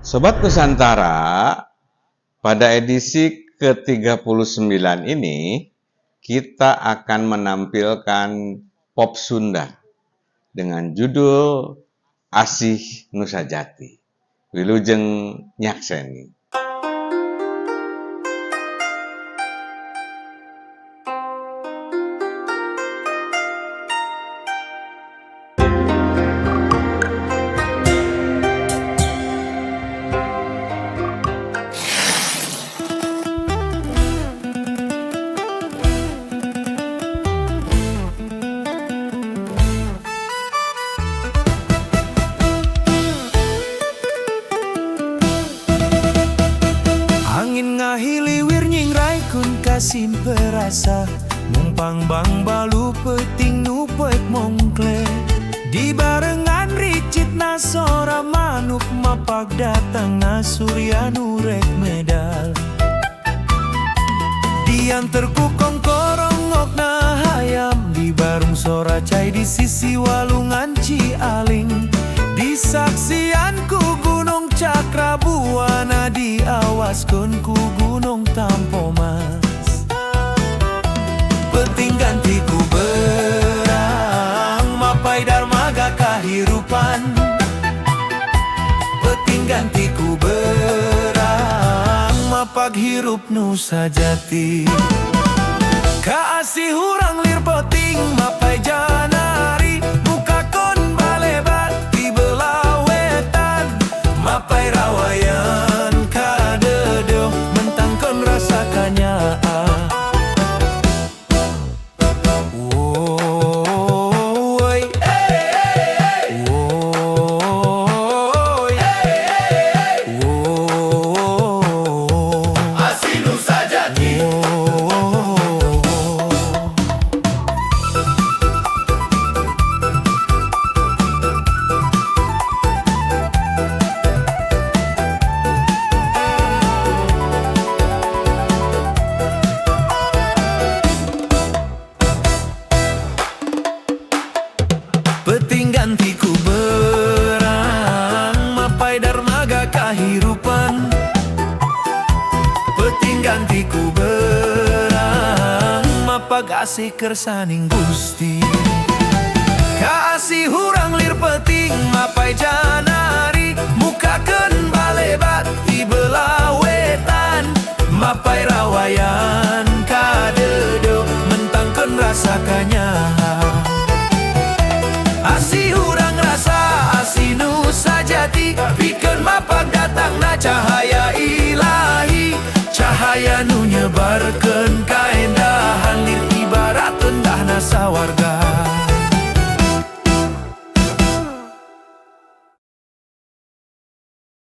Sobat Nusantara, pada edisi ke-39 ini kita akan menampilkan pop Sunda dengan judul Asih Nu Sajati. Wilujeng nyakseni. Ngahiliwir nying raikun kasim perasa Mumpang bang balu peting nupet mongkle Di barengan ricit nasora manuk mapak datang Surya nurek medal Dian terkukong korongok na hayam Di barung sora cai di sisi walungan Cialing Di saksianku gunung Cakrabuana diawaskeun ku gunung Tampomas Peting gantiku berang mapai darmaga kahirupan Peting gantiku berang mapag hirup nu sajati Kaasih hurang lir peting mapai janari Mukakon balebat di belawetan Mapai rawayan kadedo mentangkon rasakannya Woy Woy Asih Nu Sajati Peting gantiku berang mapai darmaga kahirupan Peting gantiku berang mapag asih kersaning Gusti Kaasih hurang lir peting mapai janari Mukakeun balebat di belawetan Mapai rawayan kadedo mentangkeun rasakannya Asih hurang rasa asih nu sajati Pikeun mapag datangna cahaya ilahi Cahaya nu nyebarkeun kaendahan lir ibarat endahna sawarga